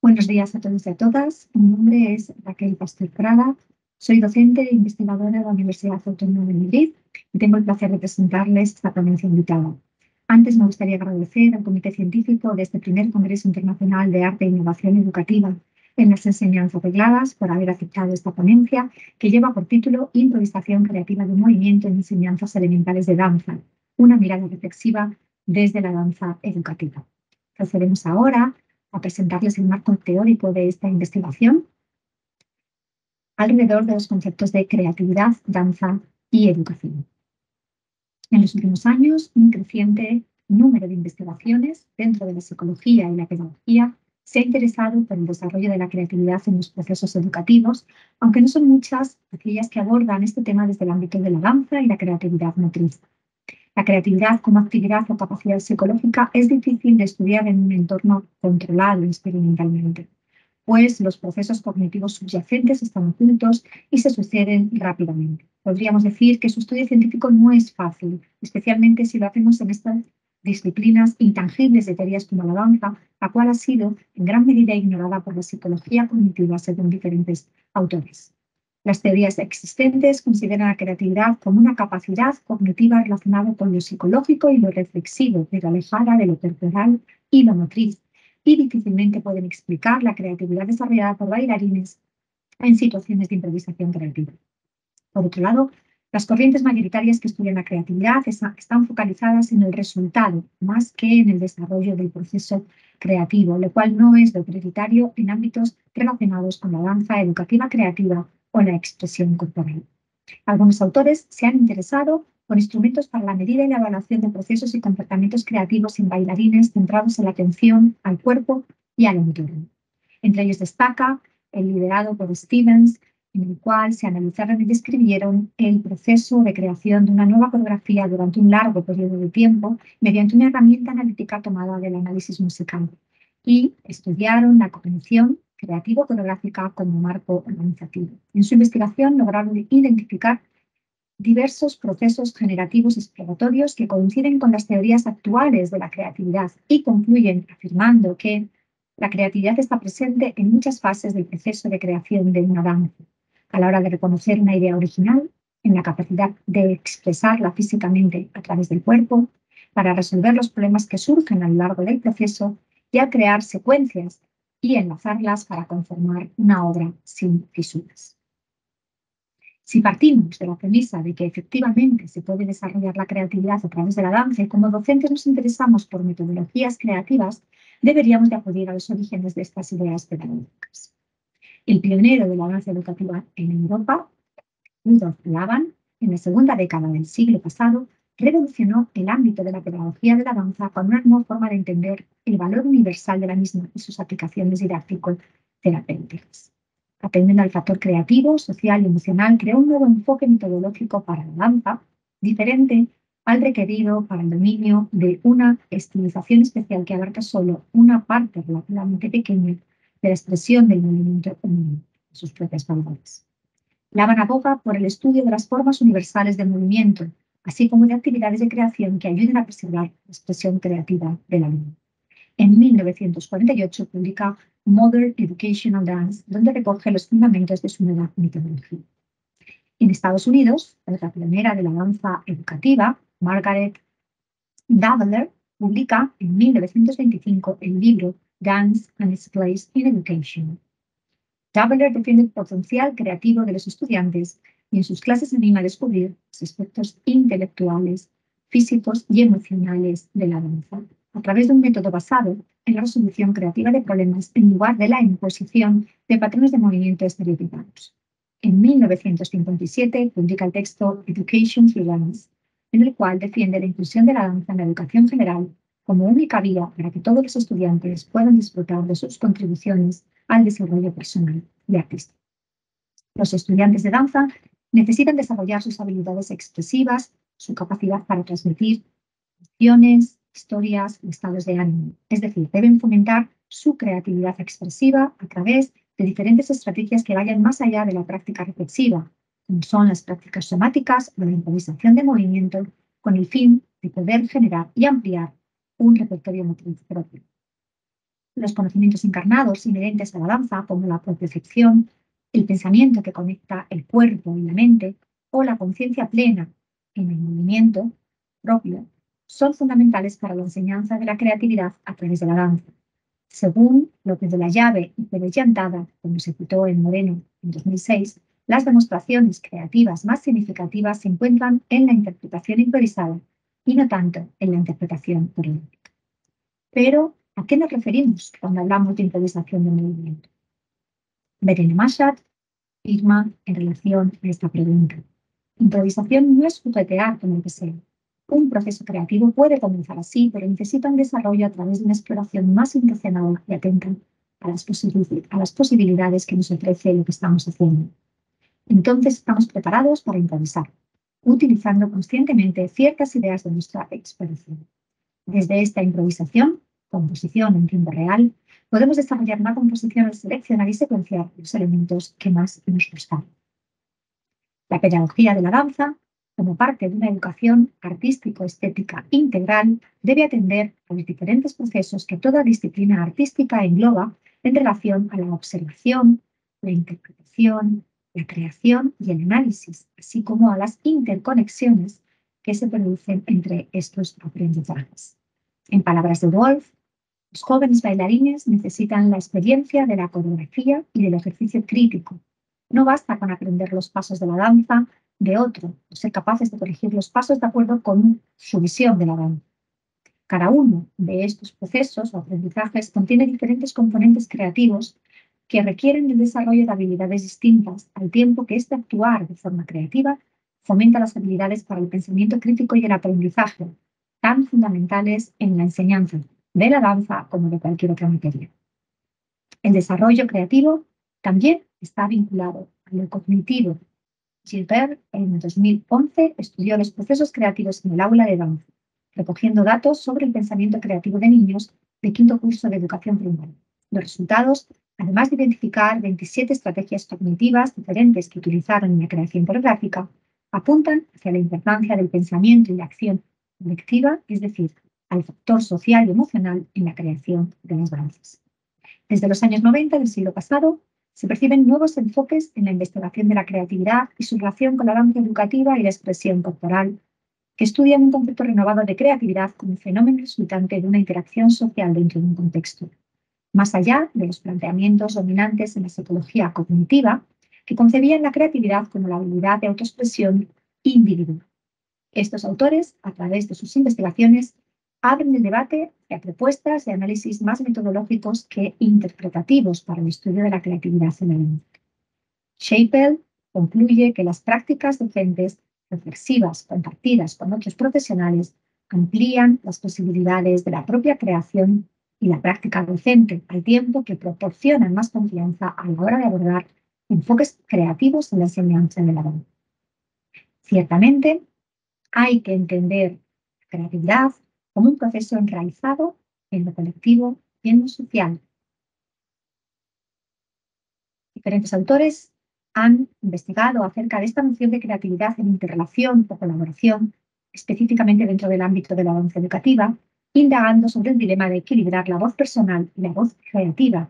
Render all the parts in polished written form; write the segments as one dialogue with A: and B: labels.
A: Buenos días a todos y a todas. Mi nombre es Raquel Pastor Prada. Soy docente e investigadora de la Universidad Autónoma de Madrid y tengo el placer de presentarles esta ponencia invitada. Antes me gustaría agradecer al Comité Científico de este primer Congreso Internacional de Arte e Innovación Educativa en las Enseñanzas Regladas por haber aceptado esta ponencia que lleva por título Improvisación creativa de movimiento en enseñanzas elementales de danza, una mirada reflexiva desde la danza educativa. Procedemos ahora a presentarles el marco teórico de esta investigación alrededor de los conceptos de creatividad, danza y educación. En los últimos años, un creciente número de investigaciones dentro de la psicología y la pedagogía se ha interesado por el desarrollo de la creatividad en los procesos educativos, aunque no son muchas aquellas que abordan este tema desde el ámbito de la danza y la creatividad motriz. La creatividad como actividad o capacidad psicológica es difícil de estudiar en un entorno controlado experimentalmente, pues los procesos cognitivos subyacentes están ocultos y se suceden rápidamente. Podríamos decir que su estudio científico no es fácil, especialmente si lo hacemos en estas disciplinas intangibles de teorías como la danza, la cual ha sido en gran medida ignorada por la psicología cognitiva según diferentes autores. Las teorías existentes consideran la creatividad como una capacidad cognitiva relacionada con lo psicológico y lo reflexivo, pero alejada de lo corporal y lo motriz, y difícilmente pueden explicar la creatividad desarrollada por bailarines en situaciones de improvisación creativa. Por otro lado, las corrientes mayoritarias que estudian la creatividad están focalizadas en el resultado más que en el desarrollo del proceso creativo, lo cual no es lo prioritario en ámbitos relacionados con la danza educativa creativa o la expresión corporal. Algunos autores se han interesado por instrumentos para la medida y la evaluación de procesos y comportamientos creativos en bailarines centrados en la atención al cuerpo y al entorno. Entre ellos destaca el liderado por Stevens, en el cual se analizaron y describieron el proceso de creación de una nueva coreografía durante un largo periodo de tiempo mediante una herramienta analítica tomada del análisis musical y estudiaron la cognición creativo-coreográfica como marco organizativo. En su investigación lograron identificar diversos procesos generativos exploratorios que coinciden con las teorías actuales de la creatividad y concluyen afirmando que la creatividad está presente en muchas fases del proceso de creación de una danza, a la hora de reconocer una idea original, en la capacidad de expresarla físicamente a través del cuerpo, para resolver los problemas que surgen a lo largo del proceso y a crear secuencias y enlazarlas para conformar una obra sin fisuras. Si partimos de la premisa de que efectivamente se puede desarrollar la creatividad a través de la danza y como docentes nos interesamos por metodologías creativas, deberíamos de acudir a los orígenes de estas ideas pedagógicas. El pionero de la danza educativa en Europa, Rudolf Laban, en la segunda década del siglo pasado, revolucionó el ámbito de la pedagogía de la danza con una nueva forma de entender el valor universal de la misma y sus aplicaciones didáctico-terapéuticas. Atendiendo al factor creativo, social y emocional, creó un nuevo enfoque metodológico para la danza, diferente al requerido para el dominio de una estilización especial que abarca solo una parte relativamente pequeña de la expresión del movimiento humano, sus propias palabras. Laban aboga por el estudio de las formas universales del movimiento, así como de actividades de creación que ayuden a preservar la expresión creativa del alumno. En 1948 publica Modern Educational Dance, donde recoge los fundamentos de su nueva metodología. En Estados Unidos, la pionera de la danza educativa, Margaret Dabbler, publica en 1925 el libro Dance and its Place in Education. Dabbler defiende el potencial creativo de los estudiantes y en sus clases anima a descubrir los aspectos intelectuales, físicos y emocionales de la danza, a través de un método basado en la resolución creativa de problemas en lugar de la imposición de patrones de movimiento estereotipados. En 1957 publica el texto Education Through Dance, en el cual defiende la inclusión de la danza en la educación general como única vía para que todos los estudiantes puedan disfrutar de sus contribuciones al desarrollo personal y artístico. Los estudiantes de danza necesitan desarrollar sus habilidades expresivas, su capacidad para transmitir emociones, historias y estados de ánimo. Es decir, deben fomentar su creatividad expresiva a través de diferentes estrategias que vayan más allá de la práctica reflexiva, como son las prácticas somáticas o la improvisación de movimiento, con el fin de poder generar y ampliar un repertorio motriz propio. los conocimientos encarnados inherentes a la danza, como la propiocepción, el pensamiento que conecta el cuerpo y la mente, o la conciencia plena en el movimiento propio, son fundamentales para la enseñanza de la creatividad a través de la danza. Según López de la Llave y Pérez Llantada, como se citó en Moreno en 2006, las demostraciones creativas más significativas se encuentran en la interpretación improvisada y no tanto en la interpretación coreográfica. Pero, ¿a qué nos referimos cuando hablamos de improvisación de movimiento? Verena Mashat afirma en relación a esta pregunta. Improvisación no es juguetear con el deseo. Un proceso creativo puede comenzar así, pero necesita un desarrollo a través de una exploración más intencionada y atenta a las posibilidades que nos ofrece lo que estamos haciendo. Entonces estamos preparados para improvisar, utilizando conscientemente ciertas ideas de nuestra exploración. Desde esta improvisación, composición en tiempo real, podemos desarrollar una composición al seleccionar y secuenciar los elementos que más nos gustan. La pedagogía de la danza, como parte de una educación artístico-estética integral, debe atender a los diferentes procesos que toda disciplina artística engloba en relación a la observación, la interpretación, la creación y el análisis, así como a las interconexiones que se producen entre estos aprendizajes. En palabras de Wolf, los jóvenes bailarines necesitan la experiencia de la coreografía y del ejercicio crítico. No basta con aprender los pasos de la danza de otro o ser capaces de corregir los pasos de acuerdo con su visión de la danza. Cada uno de estos procesos o aprendizajes contiene diferentes componentes creativos que requieren el desarrollo de habilidades distintas, al tiempo que este actuar de forma creativa fomenta las habilidades para el pensamiento crítico y el aprendizaje, tan fundamentales en la enseñanza de la danza como de cualquier otra materia. El desarrollo creativo también está vinculado a lo cognitivo. Gilbert, en 2011, estudió los procesos creativos en el aula de danza, recogiendo datos sobre el pensamiento creativo de niños de quinto curso de educación primaria. Los resultados, además de identificar 27 estrategias cognitivas diferentes que utilizaron en la creación coreográfica, apuntan hacia la importancia del pensamiento y la acción colectiva, es decir, al factor social y emocional en la creación de las danzas. Desde los años 90 del siglo pasado, se perciben nuevos enfoques en la investigación de la creatividad y su relación con la danza educativa y la expresión corporal, que estudian un concepto renovado de creatividad como fenómeno resultante de una interacción social dentro de un contexto, más allá de los planteamientos dominantes en la psicología cognitiva, que concebían la creatividad como la habilidad de autoexpresión individual. Estos autores, a través de sus investigaciones, abren el debate hacia propuestas y análisis más metodológicos que interpretativos para el estudio de la creatividad en la danza. Chappell concluye que las prácticas docentes reflexivas compartidas con otros profesionales amplían las posibilidades de la propia creación y la práctica docente, al tiempo que proporcionan más confianza a la hora de abordar enfoques creativos en la enseñanza de la danza. Ciertamente, hay que entender la creatividad como un proceso enraizado en lo colectivo y en lo social. Diferentes autores han investigado acerca de esta noción de creatividad en interrelación o colaboración, específicamente dentro del ámbito de la danza educativa, indagando sobre el dilema de equilibrar la voz personal y la voz creativa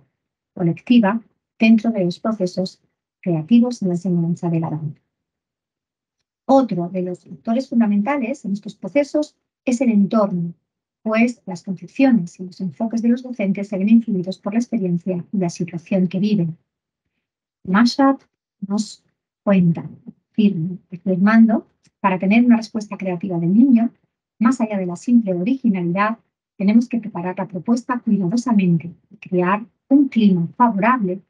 A: colectiva dentro de los procesos creativos en la enseñanza de la danza. Otro de los factores fundamentales en estos procesos es el entorno, pues las concepciones y los enfoques de los docentes se ven influidos por la experiencia y la situación que viven. Mashat nos cuenta, afirmando, para tener una respuesta creativa del niño, más allá de la simple originalidad, tenemos que preparar la propuesta cuidadosamente y crear un clima favorable,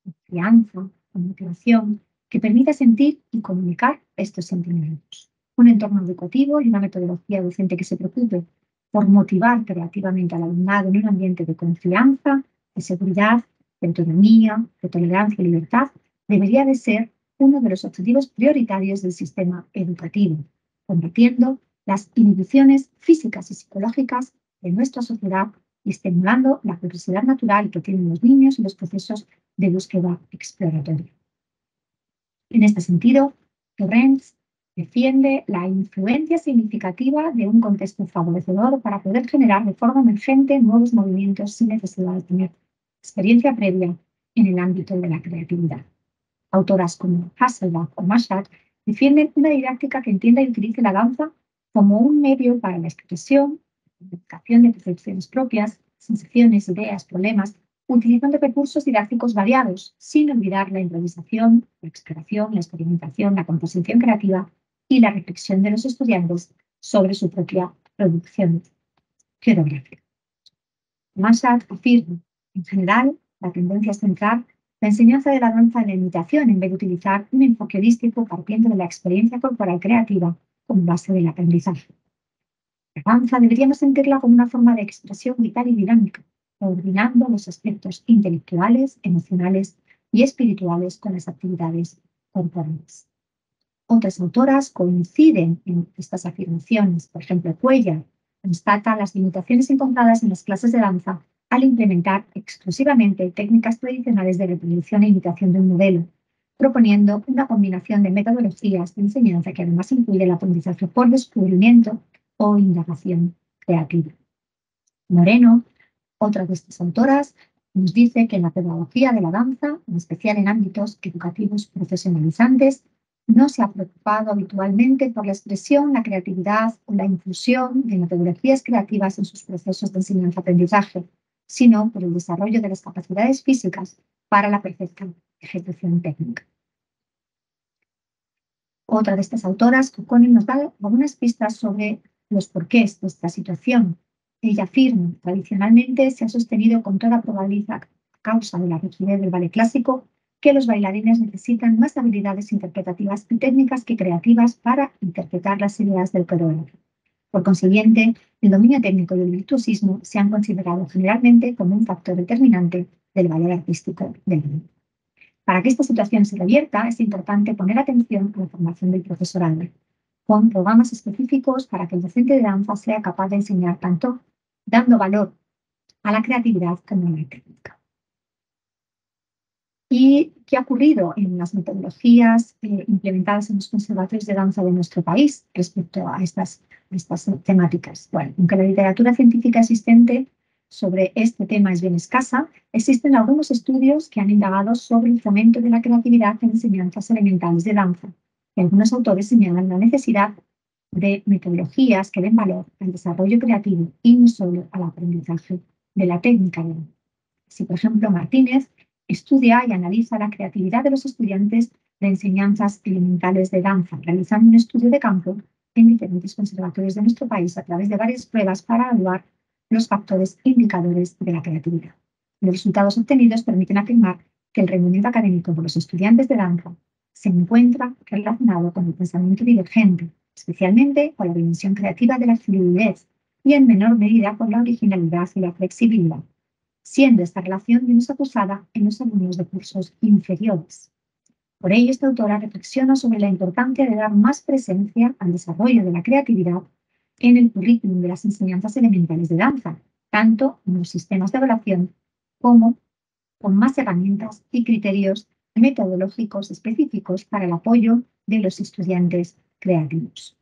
A: confianza, comunicación, que permita sentir y comunicar estos sentimientos. Un entorno educativo y una metodología docente que se preocupe por motivar creativamente al alumnado en un ambiente de confianza, de seguridad, de autonomía, de tolerancia y libertad, debería de ser uno de los objetivos prioritarios del sistema educativo, combatiendo las inhibiciones físicas y psicológicas de nuestra sociedad y estimulando la curiosidad natural que tienen los niños en los procesos de búsqueda exploratoria. En este sentido, Torrens Defiende la influencia significativa de un contexto favorecedor para poder generar de forma emergente nuevos movimientos sin necesidad de tener experiencia previa en el ámbito de la creatividad. Autoras como Hasselbach o Mashad defienden una didáctica que entienda y utilice la danza como un medio para la expresión, la comunicación de percepciones propias, sensaciones, ideas, problemas, utilizando recursos didácticos variados, sin olvidar la improvisación, la exploración, la experimentación, la composición creativa y la reflexión de los estudiantes sobre su propia producción coreográfica. Mashad afirma, en general, la tendencia es centrar la enseñanza de la danza en la imitación en vez de utilizar un enfoque holístico partiendo de la experiencia corporal creativa como base del aprendizaje. La danza deberíamos sentirla como una forma de expresión vital y dinámica, coordinando los aspectos intelectuales, emocionales y espirituales con las actividades corporales. Otras autoras coinciden en estas afirmaciones. Por ejemplo, Cuellar constata las limitaciones encontradas en las clases de danza al implementar exclusivamente técnicas tradicionales de reproducción e imitación de un modelo, proponiendo una combinación de metodologías de enseñanza que además incluye el aprendizaje por descubrimiento o indagación creativa. Moreno, otra de estas autoras, nos dice que en la pedagogía de la danza, en especial en ámbitos educativos profesionalizantes, no se ha preocupado habitualmente por la expresión, la creatividad o la inclusión de metodologías creativas en sus procesos de enseñanza-aprendizaje, sino por el desarrollo de las capacidades físicas para la perfecta ejecución técnica. Otra de estas autoras, Kokkonen, nos da algunas pistas sobre los porqués de esta situación. Ella afirma, tradicionalmente se ha sostenido con toda probabilidad, a causa de la rigidez del ballet clásico, que los bailarines necesitan más habilidades interpretativas y técnicas que creativas para interpretar las ideas del coreógrafo. Por consiguiente, el dominio técnico y el virtuosismo se han considerado generalmente como un factor determinante del valor artístico del grupo. Para que esta situación se revierta, es importante poner atención a la formación del profesorado, con programas específicos para que el docente de danza sea capaz de enseñar tanto dando valor a la creatividad como a la técnica. ¿Y qué ha ocurrido en las metodologías implementadas en los conservatorios de danza de nuestro país respecto a estas temáticas? Bueno, aunque la literatura científica existente sobre este tema es bien escasa, existen algunos estudios que han indagado sobre el fomento de la creatividad en enseñanzas elementales de danza. Y algunos autores señalan la necesidad de metodologías que den valor al desarrollo creativo y no solo al aprendizaje de la técnica de danza. Si, por ejemplo, Martínez estudia y analiza la creatividad de los estudiantes de enseñanzas elementales de danza, realizando un estudio de campo en diferentes conservatorios de nuestro país a través de varias pruebas para evaluar los factores indicadores de la creatividad. Los resultados obtenidos permiten afirmar que el rendimiento académico de los estudiantes de danza se encuentra relacionado con el pensamiento divergente, especialmente con la dimensión creativa de la fluidez y en menor medida con la originalidad y la flexibilidad, siendo esta relación menos acusada en los alumnos de cursos inferiores. Por ello, esta autora reflexiona sobre la importancia de dar más presencia al desarrollo de la creatividad en el currículum de las enseñanzas elementales de danza, tanto en los sistemas de evaluación como con más herramientas y criterios metodológicos específicos para el apoyo de los estudiantes creativos.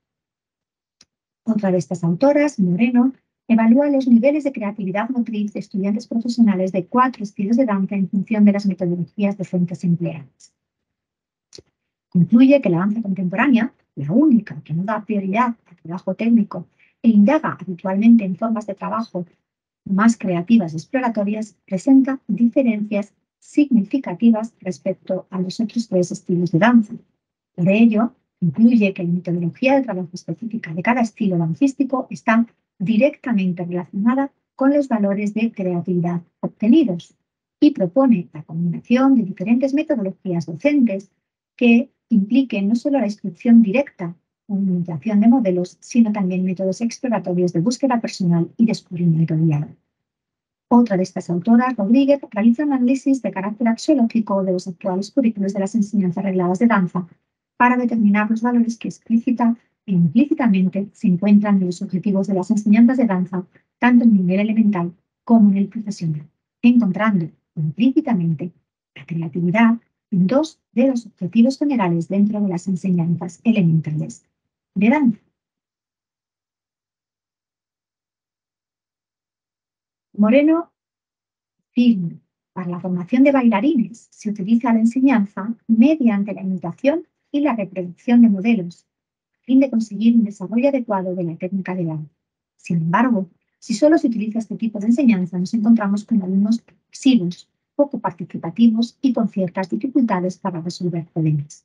A: Otra de estas autoras, Moreno, evalúa los niveles de creatividad motriz de estudiantes profesionales de 4 estilos de danza en función de las metodologías docentes empleadas. Concluye que la danza contemporánea, la única que no da prioridad al trabajo técnico e indaga habitualmente en formas de trabajo más creativas y exploratorias, presenta diferencias significativas respecto a los otros 3 estilos de danza. Por ello, incluye que la metodología de trabajo específica de cada estilo dancístico está directamente relacionada con los valores de creatividad obtenidos y propone la combinación de diferentes metodologías docentes que impliquen no solo la instrucción directa o imitación de modelos, sino también métodos exploratorios de búsqueda personal y descubrimiento diario. Otra de estas autoras, Rodríguez, realiza un análisis de carácter axiológico de los actuales currículos de las enseñanzas regladas de danza para determinar los valores que explícita e implícitamente se encuentran en los objetivos de las enseñanzas de danza, tanto en el nivel elemental como en el profesional, encontrando implícitamente la creatividad en dos de los objetivos generales dentro de las enseñanzas elementales de danza. Moreno afirma: para la formación de bailarines se utiliza la enseñanza mediante la imitación y la reproducción de modelos, a fin de conseguir un desarrollo adecuado de la técnica de danza. Sin embargo, si solo se utiliza este tipo de enseñanza, nos encontramos con alumnos pasivos, poco participativos y con ciertas dificultades para resolver problemas.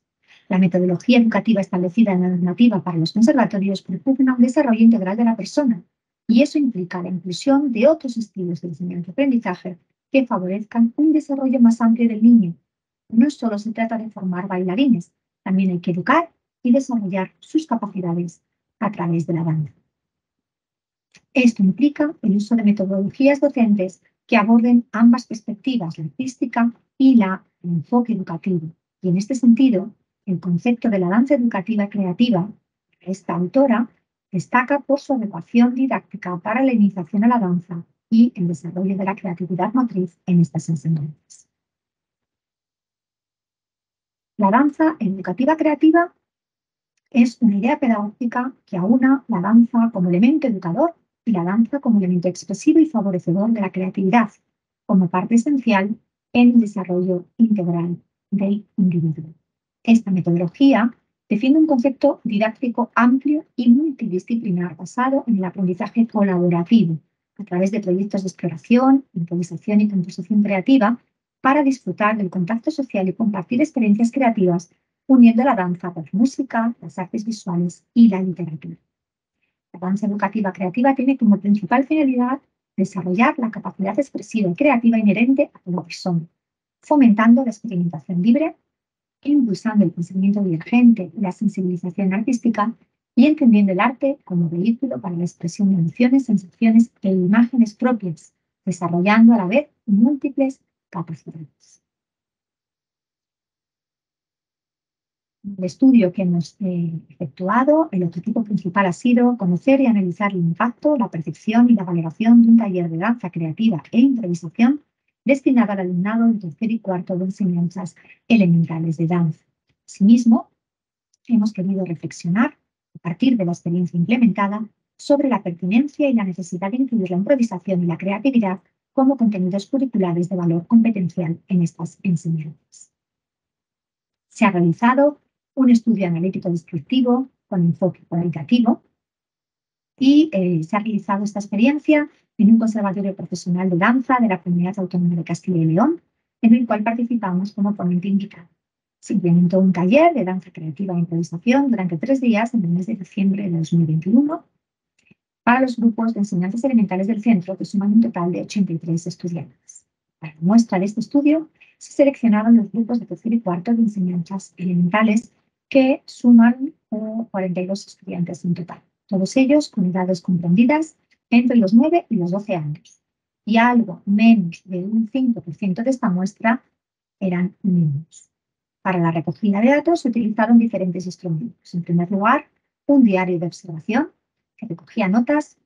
A: La metodología educativa establecida en la normativa para los conservatorios propugna un desarrollo integral de la persona, y eso implica la inclusión de otros estilos de enseñanza-aprendizaje que favorezcan un desarrollo más amplio del niño. No solo se trata de formar bailarines, también hay que educar y desarrollar sus capacidades a través de la danza. Esto implica el uso de metodologías docentes que aborden ambas perspectivas, la artística y el enfoque educativo. Y en este sentido, el concepto de la danza educativa creativa, esta autora, destaca por su adecuación didáctica para la iniciación a la danza y el desarrollo de la creatividad motriz en estas enseñanzas. La danza educativa creativa es una idea pedagógica que aúna la danza como elemento educador y la danza como elemento expresivo y favorecedor de la creatividad, como parte esencial en el desarrollo integral del individuo. Esta metodología defiende un concepto didáctico amplio y multidisciplinar basado en el aprendizaje colaborativo, a través de proyectos de exploración, improvisación y composición creativa, para disfrutar del contacto social y compartir experiencias creativas, uniendo la danza con la música, las artes visuales y la literatura. La danza educativa creativa tiene como principal finalidad desarrollar la capacidad expresiva y creativa inherente a toda persona, fomentando la experimentación libre, impulsando el pensamiento divergente y la sensibilización artística, y entendiendo el arte como vehículo para la expresión de emociones, sensaciones e imágenes propias, desarrollando a la vez múltiples capacidades. El estudio que hemos efectuado, el objetivo principal ha sido conocer y analizar el impacto, la percepción y la valoración de un taller de danza creativa e improvisación destinado al alumnado de tercer y cuarto de enseñanzas elementales de danza. Asimismo, hemos querido reflexionar, a partir de la experiencia implementada, sobre la pertinencia y la necesidad de incluir la improvisación y la creatividad como contenidos curriculares de valor competencial en estas enseñanzas. Se ha realizado un estudio analítico descriptivo con enfoque cualitativo y se ha realizado esta experiencia en un conservatorio profesional de danza de la Comunidad Autónoma de Castilla y León, en el cual participamos como ponente invitado. Se implementó un taller de danza creativa e improvisación durante 3 días en el mes de diciembre de 2021 para los grupos de enseñanzas elementales del centro, que suman un total de 83 estudiantes. Para la muestra de este estudio, se seleccionaron los grupos de tercer y cuarto de enseñanzas elementales que suman 42 estudiantes en total, todos ellos con edades comprendidas entre los 9 y los 12 años. Y algo menos de un 5% de esta muestra eran niños. Para la recogida de datos se utilizaron diferentes instrumentos. En primer lugar, un diario de observación que recogía notas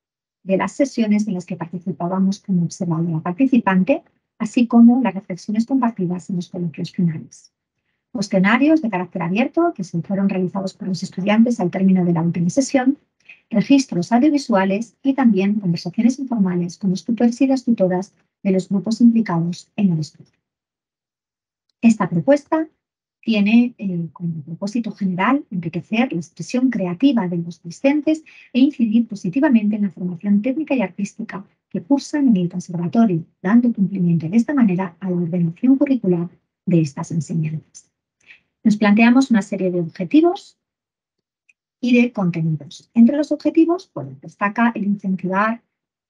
A: de las sesiones en las que participábamos como observadora participante, así como las reflexiones compartidas en los coloquios finales. Cuestionarios de carácter abierto que se fueron realizados por los estudiantes al término de la última sesión, registros audiovisuales y también conversaciones informales con los tutores y las tutoras de los grupos implicados en el estudio. Esta propuesta tiene como propósito general enriquecer la expresión creativa de los docentes e incidir positivamente en la formación técnica y artística que cursan en el conservatorio, dando cumplimiento de esta manera a la ordenación curricular de estas enseñanzas. Nos planteamos una serie de objetivos y de contenidos. Entre los objetivos, destaca el incentivar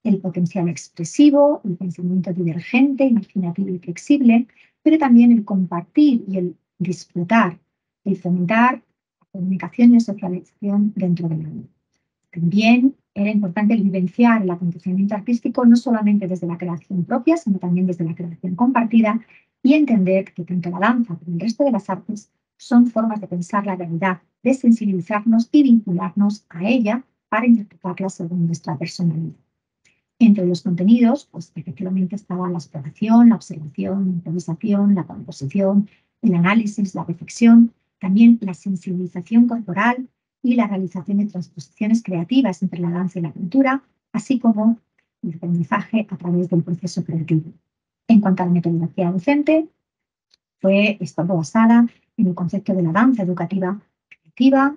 A: el potencial expresivo, el pensamiento divergente, imaginativo y flexible, pero también el compartir y el disfrutar, el fomentar la comunicación y la socialización dentro del aula. También era importante el vivenciar el acontecimiento artístico no solamente desde la creación propia, sino también desde la creación compartida y entender que tanto la danza como el resto de las artes son formas de pensar la realidad, de sensibilizarnos y vincularnos a ella para interpretarla según nuestra personalidad. Entre los contenidos, efectivamente estaba la exploración, la observación, la improvisación, la composición, el análisis, la reflexión, también la sensibilización corporal y la realización de transposiciones creativas entre la danza y la pintura, así como el aprendizaje a través del proceso creativo. En cuanto a la metodología docente, estuvo basada en el concepto de la danza educativa creativa,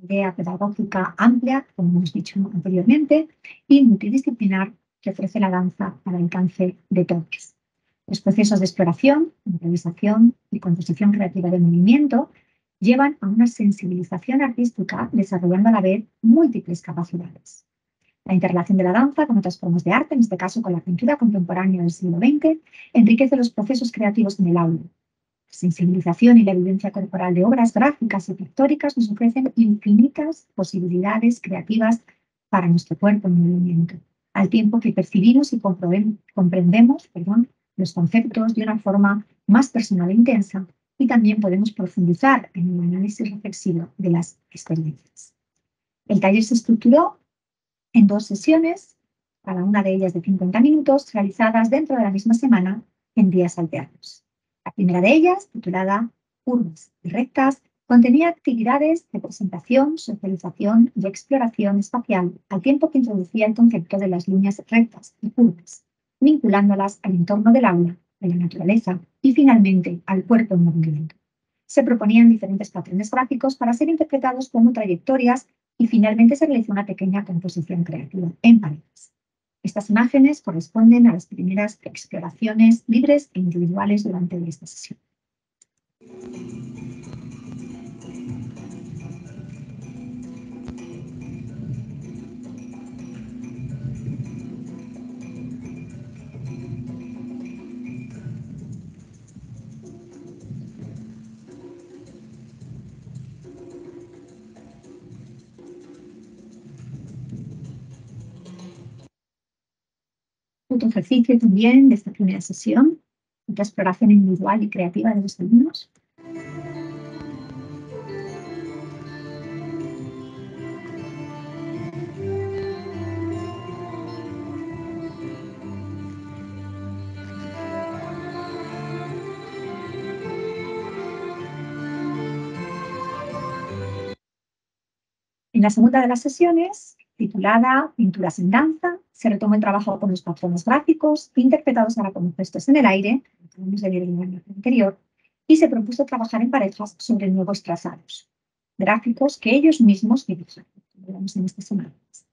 A: idea pedagógica amplia, como hemos dicho anteriormente, y multidisciplinar que ofrece la danza al alcance de todos. Los procesos de exploración, improvisación y composición creativa de movimiento llevan a una sensibilización artística desarrollando a la vez múltiples capacidades. La interrelación de la danza con otras formas de arte, en este caso con la pintura contemporánea del siglo XX, enriquece los procesos creativos en el aula. La sensibilización y la evidencia corporal de obras gráficas y pictóricas nos ofrecen infinitas posibilidades creativas para nuestro cuerpo en movimiento, al tiempo que percibimos y comprendemos los conceptos de una forma más personal e intensa, y también podemos profundizar en el análisis reflexivo de las experiencias. El taller se estructuró en 2 sesiones, cada una de ellas de 50 minutos, realizadas dentro de la misma semana en días alternos. La primera de ellas, titulada Curvas y Rectas, contenía actividades de presentación, socialización y exploración espacial, al tiempo que introducía el concepto de las líneas rectas y curvas, vinculándolas al entorno del aula, de la naturaleza y finalmente al cuerpo en movimiento. Se proponían diferentes patrones gráficos para ser interpretados como trayectorias y finalmente se realizó una pequeña composición creativa en paredes. Estas imágenes corresponden a las primeras exploraciones libres e individuales durante esta sesión. Otro ejercicio también de esta primera sesión, otra exploración individual y creativa de los alumnos. En la segunda de las sesiones, titulada Pinturas en danza, se retomó el trabajo con los patrones gráficos, interpretados ahora como gestos en el aire, como acabamos de ver en el imagen anterior, y se propuso trabajar en parejas sobre nuevos trazados, gráficos que ellos mismos dibujan, como vemos en estas semanas.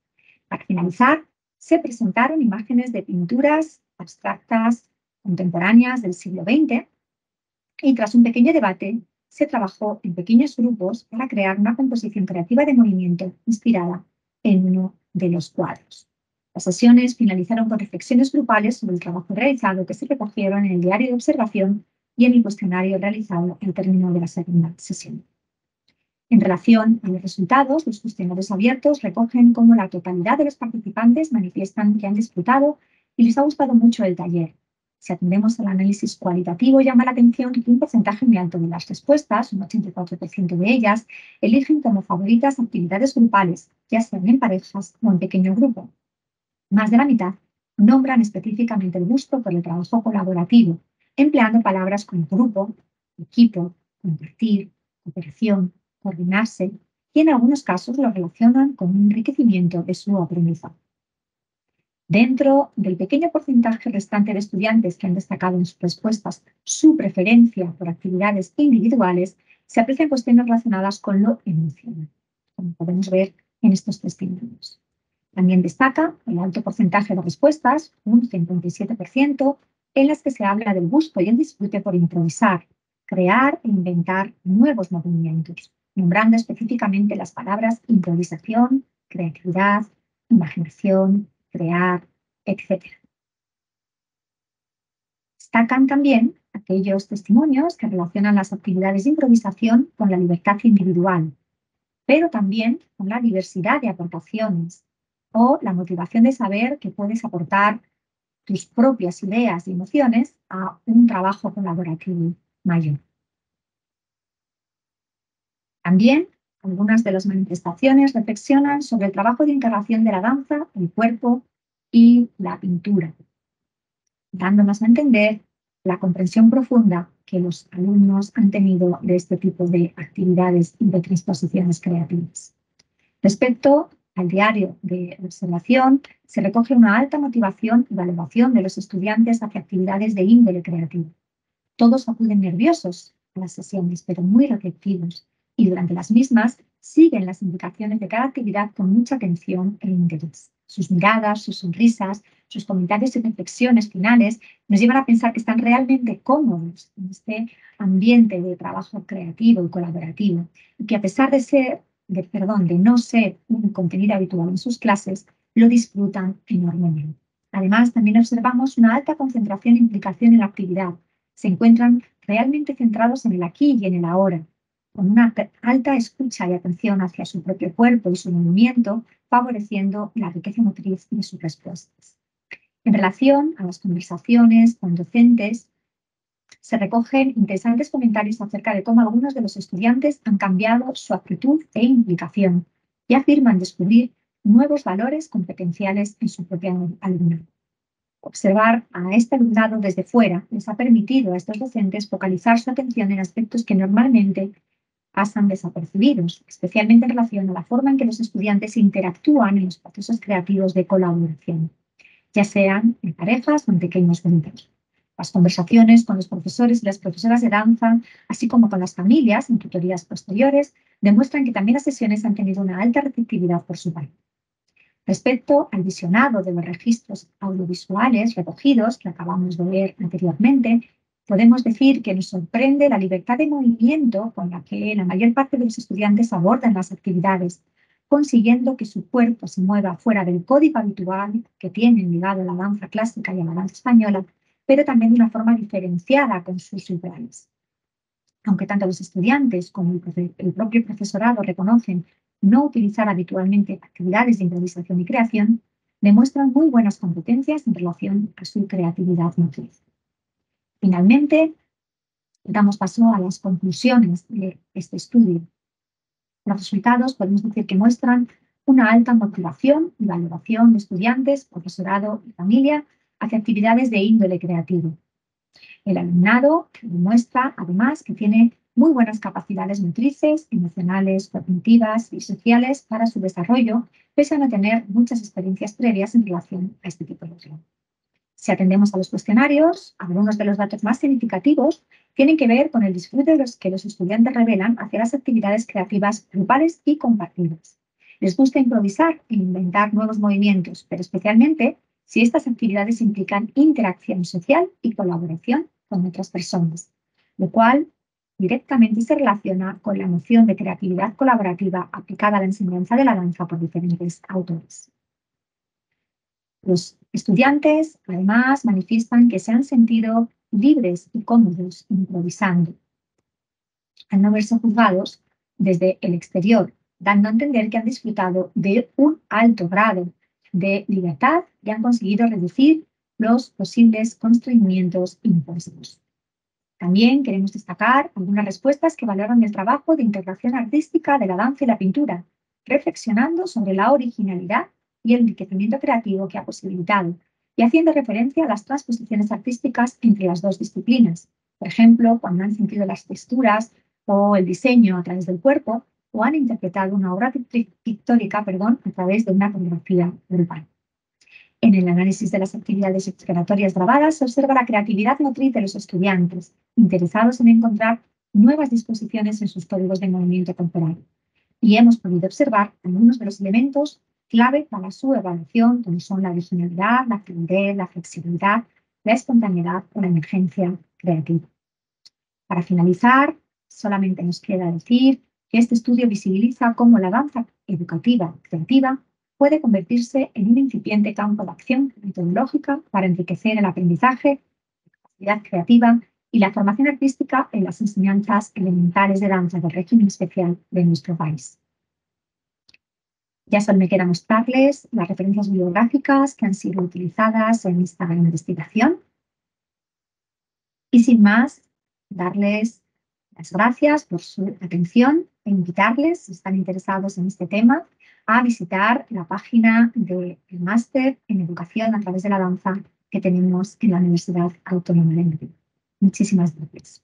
A: Para finalizar, se presentaron imágenes de pinturas abstractas contemporáneas del siglo XX y tras un pequeño debate, se trabajó en pequeños grupos para crear una composición creativa de movimiento inspirada en uno de los cuadros. Las sesiones finalizaron con reflexiones grupales sobre el trabajo realizado que se recogieron en el diario de observación y en el cuestionario realizado al término de la segunda sesión. En relación a los resultados, los cuestionarios abiertos recogen cómo la totalidad de los participantes manifiestan que han disfrutado y les ha gustado mucho el taller. Si atendemos al análisis cualitativo, llama la atención que un porcentaje muy alto de las respuestas, un 84% de ellas, eligen como favoritas actividades grupales, ya sean en parejas o en pequeño grupo. Más de la mitad nombran específicamente el gusto por el trabajo colaborativo, empleando palabras como grupo, equipo, compartir, cooperación, coordinarse, y en algunos casos lo relacionan con un enriquecimiento de su aprendizaje. Dentro del pequeño porcentaje restante de estudiantes que han destacado en sus respuestas su preferencia por actividades individuales, se aprecian cuestiones relacionadas con lo emocional, como podemos ver en estos testimonios. También destaca el alto porcentaje de respuestas, un 57%, en las que se habla del gusto y el disfrute por improvisar, crear e inventar nuevos movimientos, nombrando específicamente las palabras improvisación, creatividad, imaginación, crear, etc. Destacan también aquellos testimonios que relacionan las actividades de improvisación con la libertad individual, pero también con la diversidad de aportaciones o la motivación de saber que puedes aportar tus propias ideas y emociones a un trabajo colaborativo mayor. También algunas de las manifestaciones reflexionan sobre el trabajo de integración de la danza, el cuerpo y la pintura, dándonos a entender la comprensión profunda que los alumnos han tenido de este tipo de actividades y de transposiciones creativas. Respecto al diario de observación, se recoge una alta motivación y valoración de los estudiantes hacia actividades de índole creativa. Todos acuden nerviosos a las sesiones, pero muy receptivos, y durante las mismas siguen las indicaciones de cada actividad con mucha atención e interés. Sus miradas, sus sonrisas, sus comentarios y reflexiones finales nos llevan a pensar que están realmente cómodos en este ambiente de trabajo creativo y colaborativo, y que a pesar de no ser un contenido habitual en sus clases, lo disfrutan enormemente. Además, también observamos una alta concentración e implicación en la actividad. Se encuentran realmente centrados en el aquí y en el ahora, con una alta escucha y atención hacia su propio cuerpo y su movimiento, favoreciendo la riqueza motriz de sus respuestas. En relación a las conversaciones con docentes, se recogen interesantes comentarios acerca de cómo algunos de los estudiantes han cambiado su actitud e implicación y afirman descubrir nuevos valores competenciales en su propia alumnado. Observar a este alumnado desde fuera les ha permitido a estos docentes focalizar su atención en aspectos que normalmente pasan desapercibidos, especialmente en relación a la forma en que los estudiantes interactúan en los procesos creativos de colaboración, ya sean en parejas o en pequeños grupos. Las conversaciones con los profesores y las profesoras de danza, así como con las familias en tutorías posteriores, demuestran que también las sesiones han tenido una alta receptividad por su parte. Respecto al visionado de los registros audiovisuales recogidos que acabamos de ver anteriormente, podemos decir que nos sorprende la libertad de movimiento con la que la mayor parte de los estudiantes abordan las actividades, consiguiendo que su cuerpo se mueva fuera del código habitual que tienen ligado a la danza clásica y a la danza española, pero también de una forma diferenciada con sus iguales. Aunque tanto los estudiantes como el propio profesorado reconocen no utilizar habitualmente actividades de improvisación y creación, demuestran muy buenas competencias en relación a su creatividad motriz. Finalmente, damos paso a las conclusiones de este estudio. Los resultados podemos decir que muestran una alta motivación y valoración de estudiantes, profesorado y familia hacia actividades de índole creativo. El alumnado demuestra, además, que tiene muy buenas capacidades motrices, emocionales, cognitivas y sociales para su desarrollo, pese a no tener muchas experiencias previas en relación a este tipo de trabajo. Si atendemos a los cuestionarios, algunos de los datos más significativos tienen que ver con el disfrute que los estudiantes revelan hacia las actividades creativas grupales y compartidas. Les gusta improvisar e inventar nuevos movimientos, pero especialmente si estas actividades implican interacción social y colaboración con otras personas, lo cual directamente se relaciona con la noción de creatividad colaborativa aplicada a la enseñanza de la danza por diferentes autores. Los estudiantes, además, manifiestan que se han sentido libres y cómodos improvisando, al no verse juzgados desde el exterior, dando a entender que han disfrutado de un alto grado de libertad y han conseguido reducir los posibles constreñimientos impuestos. También queremos destacar algunas respuestas que valoran el trabajo de integración artística de la danza y la pintura, reflexionando sobre la originalidad y el enriquecimiento creativo que ha posibilitado, y haciendo referencia a las transposiciones artísticas entre las dos disciplinas, por ejemplo, cuando han sentido las texturas o el diseño a través del cuerpo, o han interpretado una obra pictórica a través de una coreografía grupal. En el análisis de las actividades exploratorias grabadas se observa la creatividad motriz de los estudiantes, interesados en encontrar nuevas disposiciones en sus códigos de movimiento corporal. Y hemos podido observar algunos de los elementos clave para su evaluación, como son la originalidad, la fluidez, la flexibilidad, la espontaneidad o la emergencia creativa. Para finalizar, solamente nos queda decir que este estudio visibiliza cómo la danza educativa creativa puede convertirse en un incipiente campo de acción metodológica para enriquecer el aprendizaje, la capacidad creativa y la formación artística en las enseñanzas elementales de danza del régimen especial de nuestro país. Ya solo me queda mostrarles las referencias bibliográficas que han sido utilizadas en esta investigación. Y sin más, darles las gracias por su atención e invitarles, si están interesados en este tema, a visitar la página del máster en educación a través de la danza que tenemos en la Universidad Autónoma de Madrid. Muchísimas gracias.